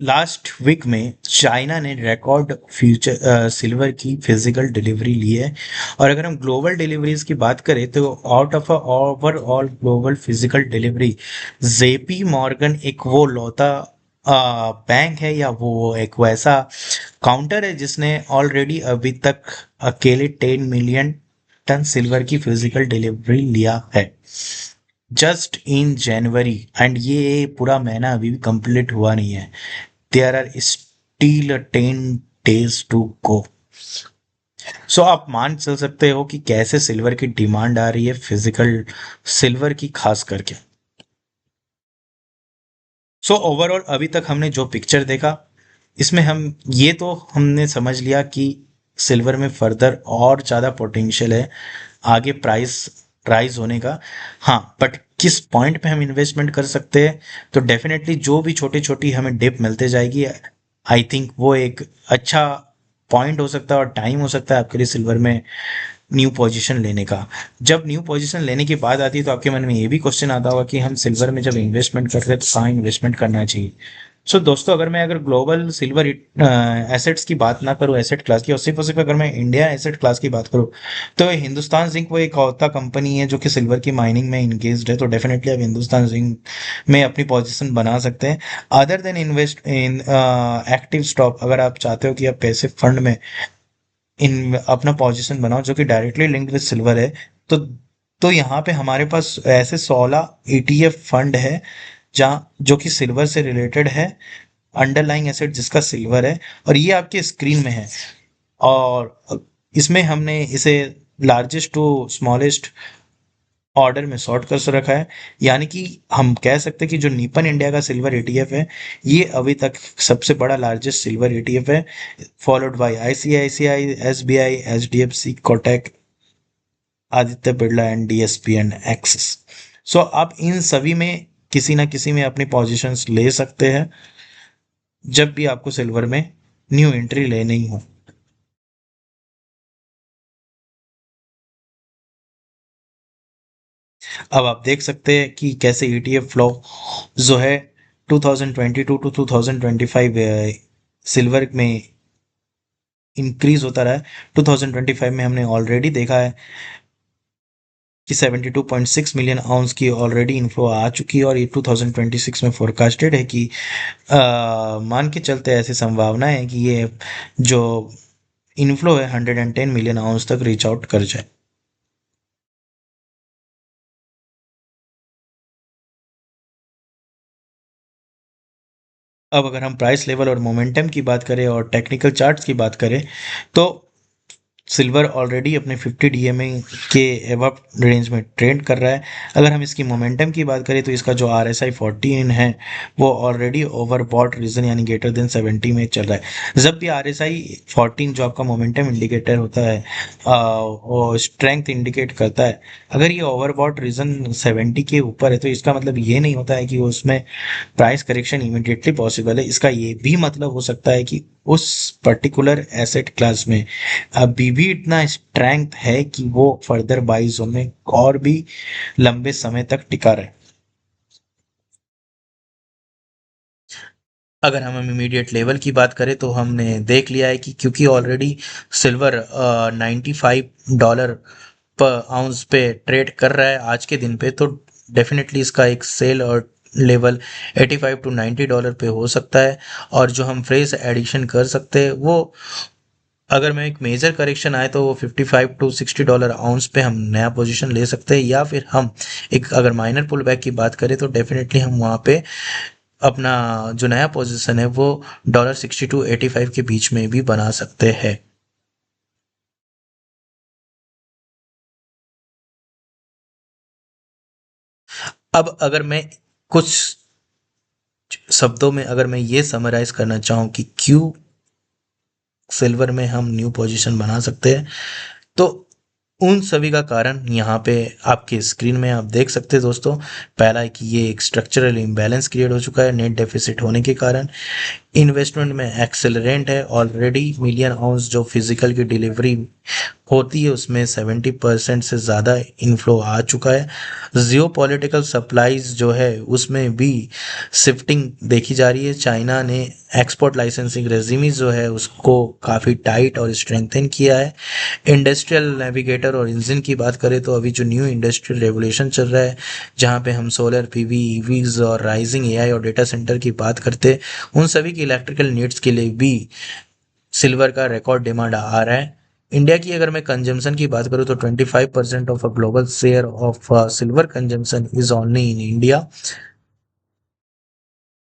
लास्ट वीक में चाइना ने रिकॉर्ड फ्यूचर सिल्वर की फिजिकल डिलीवरी ली है। और अगर हम ग्लोबल डिलीवरीज की बात करें तो out of overall global physical delivery, JP Morgan एक वो लौता बैंक है या वो एक वैसा काउंटर है जिसने ऑलरेडी अभी तक अकेले 10 मिलियन टन सिल्वर की फिजिकल डिलीवरी लिया है जस्ट इन जनवरी। एंड ये पूरा महीना अभी भी कंप्लीट हुआ नहीं है। There are still 10 days to go. So आप मान चल सकते हो कि कैसे सिल्वर की डिमांड आ रही है, फिजिकल सिल्वर की खास करके। सो ओवरऑल अभी तक हमने जो पिक्चर देखा, इसमें हम ये तो हमने समझ लिया कि सिल्वर में फर्दर और ज़्यादा पोटेंशियल है आगे प्राइस राइज होने का। हाँ, बट किस पॉइंट पे हम इन्वेस्टमेंट कर सकते हैं? तो डेफिनेटली जो भी छोटी छोटी हमें डिप मिलते जाएगी, आई थिंक वो एक अच्छा पॉइंट हो सकता है और टाइम हो सकता है आपके लिए सिल्वर में न्यू पोजीशन लेने का। जब न्यू पोजीशन लेने की बात आती है तो आपके मन में ये भी क्वेश्चन आता होगा कि हम सिल्वर में जब इन्वेस्टमेंट करते हैं तो कहाँ इन्वेस्टमेंट करना चाहिए। सो दोस्तों, अगर ग्लोबल सिल्वर एसेट्स की बात ना करूँ, एसेट क्लास की, और सिर्फ अगर मैं इंडिया एसेट क्लास की बात करूँ, तो हिंदुस्तान जिंक वो एक औता कंपनी है जो कि सिल्वर की माइनिंग में इंगेज्ड है। तो डेफिनेटली आप हिंदुस्तान जिंक में अपनी पोजीशन बना सकते हैं। Other than invest in active stock, अगर आप चाहते हो कि आप पैसे फंड में इन अपना पोजीशन बनाओ जो कि डायरेक्टली लिंक्ड विद सिल्वर है, तो तो यहाँ पे हमारे पास ऐसे 16 ETF फंड है जहाँ जो कि सिल्वर से रिलेटेड है, अंडरलाइंग एसेट जिसका सिल्वर है, और ये आपके स्क्रीन में है। और इसमें हमने इसे लार्जेस्ट टू स्मॉलेस्ट ऑर्डर में सॉर्ट कर रखा है। यानी कि हम कह सकते हैं कि जो निपन इंडिया का सिल्वर ETF है, ये अभी तक सबसे बड़ा लार्जेस्ट सिल्वर ETF है, followed by ICICI, SBI, HDFC, Kotak, Aditya Birla and DSP and Axis. So आप इन सभी में किसी ना किसी में अपनी पोजीशंस ले सकते हैं जब भी आपको सिल्वर में न्यू एंट्री लेनी हो। अब आप देख सकते हैं कि कैसे ETF फ्लो जो है 2022 टू 2025 सिल्वर में इंक्रीज होता रहा है। 2025 में हमने ऑलरेडी देखा है कि 72.6 मिलियन आउंस की ऑलरेडी इनफ्लो आ चुकी है, और ये 2026 में फोरकास्टेड है कि मान के चलते ऐसी संभावना है कि ये जो इनफ्लो है 110 मिलियन आउंस तक रीच आउट कर जाए। अब अगर हम प्राइस लेवल और मोमेंटम की बात करें और टेक्निकल चार्ट्स की बात करें, तो सिल्वर ऑलरेडी अपने 50 DMA के एवब रेंज में ट्रेंड कर रहा है। अगर हम इसकी मोमेंटम की बात करें तो इसका जो RSI 14 है वो ऑलरेडी ओवरबॉट रीजन यानी ग्रेटर देन 70 में चल रहा है। जब भी RSI 14 जो आपका मोमेंटम इंडिकेटर होता है वो स्ट्रेंथ इंडिकेट करता है, अगर ये ओवरबॉट रीजन 70 के ऊपर है तो इसका मतलब ये नहीं होता है कि उसमें प्राइस करेक्शन इमीडिएटली पॉसिबल है। इसका ये भी मतलब हो सकता है कि उस पर्टिकुलर एसेट क्लास में अभी भी इतना स्ट्रेंथ है कि वो फर्दर बाई जोन में और भी लंबे समय तक टिका रहे। अगर हम इमीडिएट लेवल की बात करें तो हमने देख लिया है कि क्योंकि ऑलरेडी सिल्वर $95 पर आउंस पे ट्रेड कर रहा है आज के दिन पे, तो डेफिनेटली इसका एक सेल और लेवल $85 to $90 पे हो सकता है। और जो हम फ्रेज एडिशन कर सकते हैं वो, अगर मैं एक मेजर करेक्शन आए तो वो $55 to $60 आउंस पे हम नया पोजीशन ले सकते हैं, या फिर हम एक अगर माइनर पुल बैक की बात करें तो डेफिनेटली हम वहाँ पे अपना जो नया पोजीशन है वो $60 to $85 के बीच में भी बना सकते हैं। अब अगर मैं कुछ शब्दों में अगर मैं ये समराइज करना चाहूँ कि क्यों सिल्वर में हम न्यू पोजीशन बना सकते हैं, तो उन सभी का कारण यहाँ पे आपके स्क्रीन में आप देख सकते हैं दोस्तों। पहला है कि ये एक स्ट्रक्चरल इम्बैलेंस क्रिएट हो चुका है नेट डेफिसिट होने के कारण। इन्वेस्टमेंट में एक्सेलरेंट है, ऑलरेडी मिलियन आउंस जो फिजिकल की डिलीवरी होती है उसमें 70% से ज़्यादा इनफ्लो आ चुका है। जियो पॉलिटिकल सप्लाईज जो है उसमें भी शिफ्टिंग देखी जा रही है। चाइना ने एक्सपोर्ट लाइसेंसिंग रेजिमी जो है उसको काफ़ी टाइट और स्ट्रेंथन किया है। इंडस्ट्रियल नेविगेटर और इंजन की बात करें तो अभी जो न्यू इंडस्ट्रियल रेवोल्यूशन चल रहा है, जहाँ पे हम सोलर PV, EVs और राइजिंग AI और डेटा सेंटर की बात करते हैं, उन सभी की इलेक्ट्रिकल नीड्स के लिए भी सिल्वर का रिकॉर्ड डिमांड आ रहा है। इंडिया की अगर मैं कंजम्पशन की बात करूँ तो 25% of a global share of silver consumption is only in India.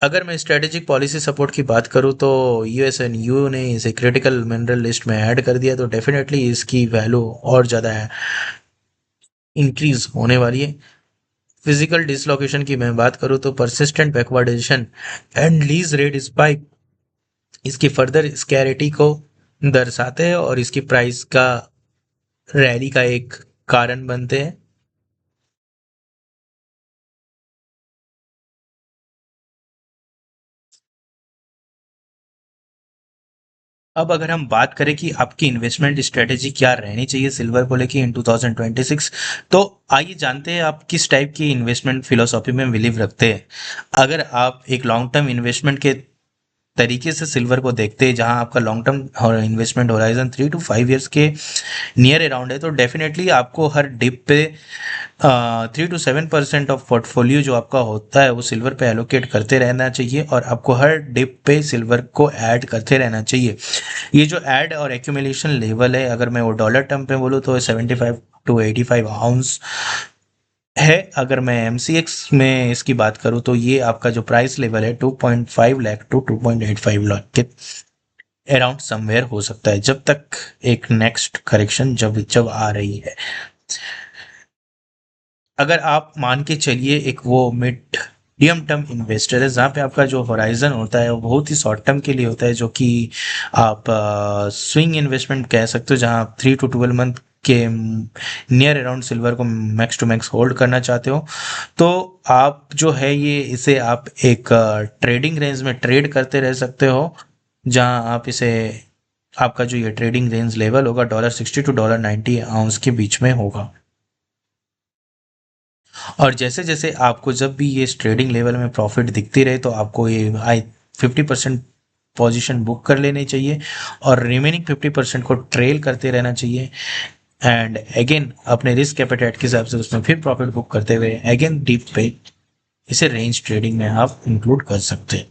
अगर मैं स्ट्रेटेजिक पॉलिसी सपोर्ट की बात करूँ तो US एंड EU ने इसे क्रिटिकल मिनरल लिस्ट में ऐड कर दिया, तो डेफिनेटली इसकी वैल्यू और ज़्यादा इंक्रीज होने वाली है। फिजिकल डिसलोकेशन की मैं बात करूँ तो persistent backwardation and lease rate spike इसकी फर्दर स्कैरिटी को दर्शाते हैं और इसकी प्राइस का रैली का एक कारण बनते हैं। अब अगर हम बात करें कि आपकी इन्वेस्टमेंट स्ट्रेटेजी क्या रहनी चाहिए सिल्वर को लेके इन 2026, तो आइए जानते हैं आप किस टाइप की इन्वेस्टमेंट फिलोसॉफी में बिलीव रखते हैं। अगर आप एक लॉन्ग टर्म इन्वेस्टमेंट के तरीके से सिल्वर को देखते हैं, जहां आपका long term investment horizon 3 to 5 years के नियर अराउंड है, तो डेफिनेटली आपको हर डिप पे 3 to 7% ऑफ पोर्टफोलियो जो आपका होता है वो सिल्वर पे एलोकेट करते रहना चाहिए, और आपको हर डिप पे सिल्वर को ऐड करते रहना चाहिए। ये जो ऐड और एक्यूमुलेशन लेवल है, अगर मैं वो डॉलर टर्म पे बोलूँ तो 75 टू 85 आउंस है। अगर मैं एमसीएक्स में इसकी बात करूं तो ये आपका जो प्राइस लेवल है 2.5 लाख टू 2.85 लाख के अराउंड समवेयर हो सकता है, जब तक एक नेक्स्ट करेक्शन जब जब आ रही है। अगर आप मान के चलिए एक वो मीडियम टर्म इन्वेस्टर है, जहाँ पे आपका जो होराइजन होता है वो बहुत ही शॉर्ट टर्म के लिए होता है, जो कि आप स्विंग इन्वेस्टमेंट कह सकते हो, जहाँ आप 3 to 12 मंथ के नियर अराउंड सिल्वर को मैक्स टू मैक्स होल्ड करना चाहते हो, तो आप जो है ये इसे आप एक ट्रेडिंग रेंज में ट्रेड करते रह सकते हो, जहाँ आप इसे आपका जो ये ट्रेडिंग रेंज लेवल होगा $60 to $90 आउंस के बीच में होगा। और जैसे जैसे आपको जब भी ये इस ट्रेडिंग लेवल में प्रॉफिट दिखती रहे, तो आपको ये 50% पोजीशन बुक कर लेनी चाहिए और रिमेनिंग 50% को ट्रेल करते रहना चाहिए। एंड अगेन अपने रिस्क एपेटाइट के हिसाब से उसमें फिर प्रॉफिट बुक करते हुए अगेन डीप पे इसे रेंज ट्रेडिंग में आप इंक्लूड कर सकते हैं।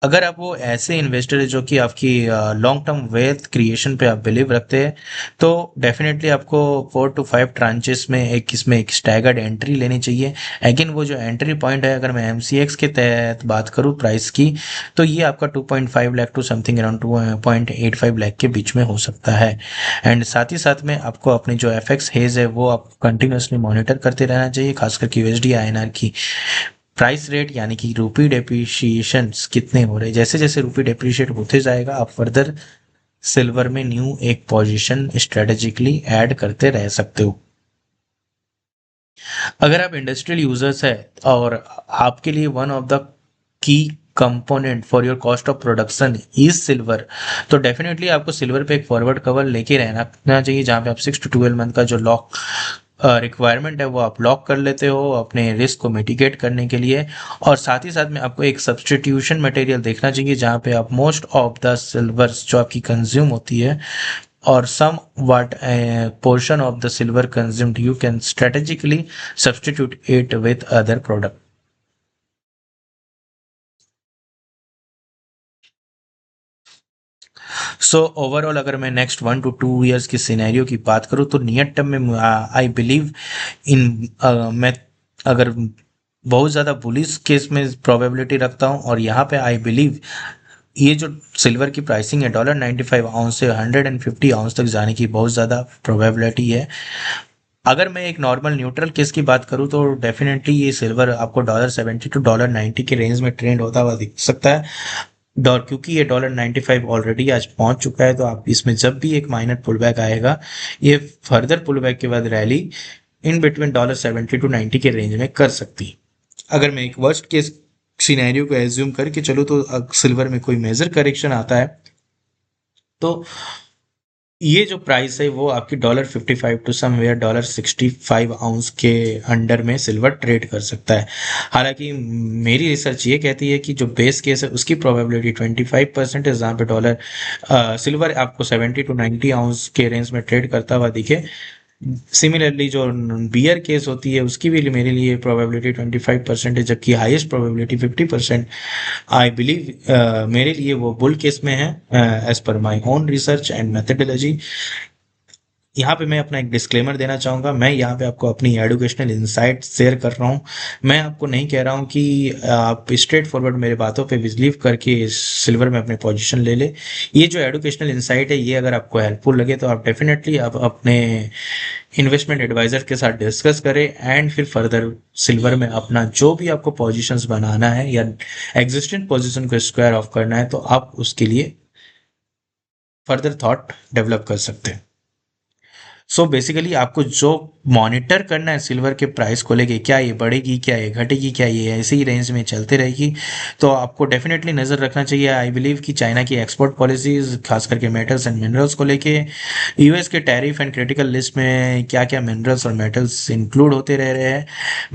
अगर आप वो ऐसे इन्वेस्टर है जो कि आपकी लॉन्ग टर्म वेल्थ क्रिएशन पे आप बिलीव रखते हैं, तो डेफिनेटली आपको 4 to 5 ट्रांचेस में एक इसमें एक स्टैगर्ड एंट्री लेनी चाहिए। अगेन वो जो एंट्री पॉइंट है, अगर मैं एमसीएक्स के तहत बात करूँ प्राइस की, तो ये आपका 2.5 lakh to something around 2.85 lakh के बीच में हो सकता है। एंड साथ ही साथ में आपको अपनी जो एफएक्स हेज है वो आप कंटिन्यूसली मॉनिटर करते रहना चाहिए, खासकर यूएसडी आईएनआर की प्राइस रेट यानी कि रूपी डेप्रिशिएशन कितने हो रहे हैं। जैसे जैसे रूपी डेप्रिशिएट होते जाएगा, आप फर्दर सिल्वर में न्यू एक पोजीशन स्ट्रेटेजिकली ऐड करते रह सकते हो। अगर आप इंडस्ट्रियल यूजर्स है और आपके लिए one of the key component for your cost of production is silver, तो डेफिनेटली आपको सिल्वर पे एक फॉरवर्ड कवर लेके रहना चाहिए, जहाँ पे आप 6 to 12 मंथ का जो लॉक रिक्वायरमेंट है वो आप लॉक कर लेते हो अपने रिस्क को मिटिगेट करने के लिए। और साथ ही साथ में आपको एक सब्सटीट्यूशन मटेरियल देखना चाहिए, जहाँ पे आप मोस्ट ऑफ द सिल्वर्स जो आपकी कंज्यूम होती है or somewhat a portion of the silver consumed, you can strategically substitute it with other product. So overall अगर मैं नेक्स्ट 1 to 2 years की सिनेरियो की बात करूँ, तो नियर टर्म में आई बिलीव इन मैं अगर बहुत ज़्यादा बुलिश केस में प्रोबेबिलिटी रखता हूँ, और यहाँ पे आई बिलीव ये जो सिल्वर की प्राइसिंग है $95 आउंस से 150 आउंस तक जाने की बहुत ज़्यादा प्रोबेबिलिटी है। अगर मैं एक नॉर्मल न्यूट्रल केस की बात करूं, तो डेफिनेटली ये सिल्वर आपको $70 to $90 के रेंज में ट्रेंड होता हुआ दिख सकता है। क्योंकि ये $95 ऑलरेडी आज पहुंच चुका है, तो आप इसमें जब भी एक माइनर पुल बैक आएगा, ये फर्दर पुल बैक के बाद रैली इन बिटवीन $70 to $90 के रेंज में कर सकती है। अगर मैं एक वर्स्ट केस सिनेरियो को एज्यूम करके चलो, तो सिल्वर में कोई मेजर करेक्शन आता है, तो ये जो प्राइस है वो आपकी $55 टू समवेयर $65 आउंस के अंडर में सिल्वर ट्रेड कर सकता है। हालांकि मेरी रिसर्च ये कहती है कि जो बेस केस है उसकी प्रोबेबिलिटी 25% है, जहाँ पे सिल्वर आपको 70 to 90 आउंस के रेंज में ट्रेड करता हुआ दिखे। सिमिलरली जो बियर केस होती है उसकी भी मेरे लिए प्रोबेबिलिटी 25% है, जबकि हाईएस्ट प्रोबेबिलिटी 50% आई बिलीव मेरे लिए वो बुल केस में है, as per my own research and methodology. यहाँ पे मैं अपना एक डिस्क्लेमर देना चाहूँगा, मैं यहाँ पे आपको अपनी एजुकेशनल इंसाइट शेयर कर रहा हूँ। मैं आपको नहीं कह रहा हूँ कि आप स्ट्रेट फॉरवर्ड मेरे बातों पे बिलीव करके सिल्वर में अपने पोजीशन ले ले। ये जो एजुकेशनल इंसाइट है, ये अगर आपको हेल्पफुल लगे तो आप डेफिनेटली आप अपने इन्वेस्टमेंट एडवाइजर के साथ डिस्कस करें, एंड फिर फर्दर सिल्वर में अपना जो भी आपको पोजीशंस बनाना है या एग्जिस्टिंग पोजीशन को स्क्वायर ऑफ करना है, तो आप उसके लिए फर्दर थॉट डेवलप कर सकते हैं। सो बेसिकली आपको जो मॉनिटर करना है सिल्वर के प्राइस को लेके, क्या ये बढ़ेगी, क्या ये घटेगी, क्या ये ऐसे ही रेंज में चलते रहेगी, तो आपको डेफिनेटली नज़र रखना चाहिए। आई बिलीव कि चाइना की एक्सपोर्ट पॉलिसीज खास करके मेटल्स एंड मिनरल्स को लेके, यूएस के टैरिफ एंड क्रिटिकल लिस्ट में क्या क्या मिनरल्स और मेटल्स इंक्लूड होते रह रहे हैं,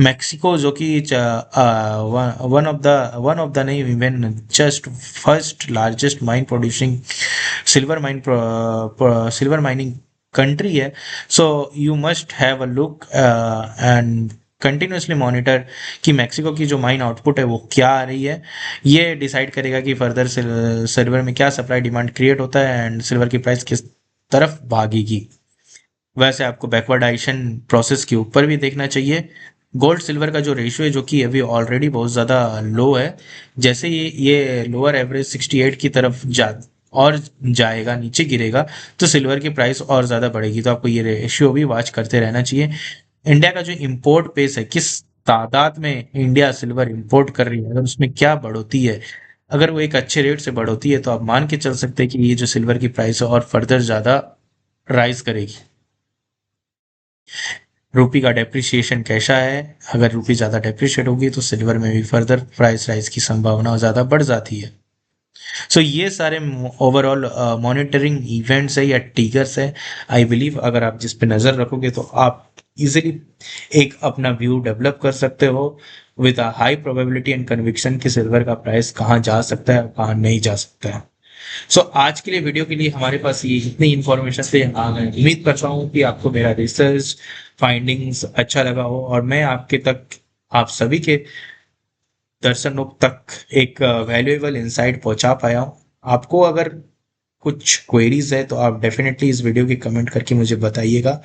मैक्सिको जो कि वन ऑफ द नहीं, even just first largest mine producing silver mining country है। So you must have a look and continuously monitor कि मैक्सिको की जो माइन आउटपुट है वो क्या आ रही है। ये डिसाइड करेगा कि फर्दर सिल्वर में क्या सप्लाई डिमांड क्रिएट होता है एंड सिल्वर की प्राइस किस तरफ भागेगी। वैसे आपको बैकवर्डाइजेशन प्रोसेस के ऊपर भी देखना चाहिए। गोल्ड सिल्वर का जो रेशियो है जो कि अभी ऑलरेडी बहुत ज़्यादा लो है, जैसे ये लोअर एवरेज 68 की तरफ और जाएगा, नीचे गिरेगा, तो सिल्वर की प्राइस और ज़्यादा बढ़ेगी। तो आपको ये रेशियो भी वॉच करते रहना चाहिए। इंडिया का जो इम्पोर्ट पेस है, किस तादाद में इंडिया सिल्वर इंपोर्ट कर रही है, अगर उसमें क्या बढ़ोतरी है, अगर वो एक अच्छे रेट से बढ़ोती है, तो आप मान के चल सकते हैं कि ये जो सिल्वर की प्राइस है और फर्दर ज़्यादा राइज करेगी। रुपी का डेप्रिसिएशन कैसा है, अगर रुपी ज़्यादा डेप्रिशिएट होगी तो सिल्वर में भी फर्दर प्राइस राइज की संभावना ज़्यादा बढ़ जाती है। सो ये सारे ओवरऑल मॉनिटरिंग इवेंट्स है या टिगर्स है। आई बिलीव अगर आप जिस पे नज़र रखोगे तो आप इजीली एक अपना व्यू डेवलप कर सकते हो with a high probability and conviction कि सिल्वर का प्राइस कहाँ जा सकता है और कहाँ नहीं जा सकता है। सो आज के लिए वीडियो के लिए हमारे पास ये इतनी इन्फॉर्मेशन थे। हाँ, मैं उम्मीद करता हूँ कि आपको मेरा रिसर्च फाइंडिंग्स अच्छा लगा हो और मैं आपके तक, आप सभी के दर्शनों तक एक वैल्यूएबल इंसाइट पहुंचा पाया हूँ। आपको अगर कुछ क्वेरीज है तो आप डेफिनेटली इस वीडियो की कमेंट करके मुझे बताइएगा,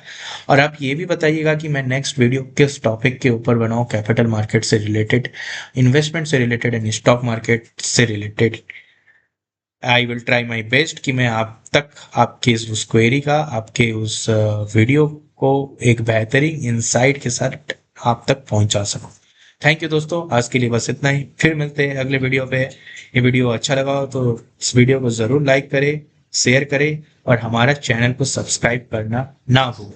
और आप ये भी बताइएगा कि मैं नेक्स्ट वीडियो किस टॉपिक के ऊपर बनाऊं, कैपिटल मार्केट से रिलेटेड, इन्वेस्टमेंट से रिलेटेड एंड स्टॉक मार्केट से related. I will try my best कि मैं आप तक आपके उस क्वेरी का, आपके उस वीडियो को एक बेहतरीन इंसाइट के साथ आप तक पहुंचा सकूं। थैंक यू दोस्तों, आज के लिए बस इतना ही। फिर मिलते हैं अगले वीडियो पे। ये वीडियो अच्छा लगा हो तो इस वीडियो को ज़रूर लाइक करें, शेयर करें और हमारा चैनल को सब्सक्राइब करना ना भूलें,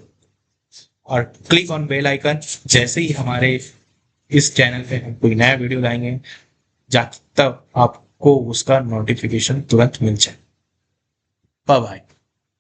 और क्लिक ऑन बेल आइकन। जैसे ही हमारे इस चैनल पे हम कोई नया वीडियो लाएंगे, जा तब आपको उसका नोटिफिकेशन तुरंत मिल जाए। Bye bye.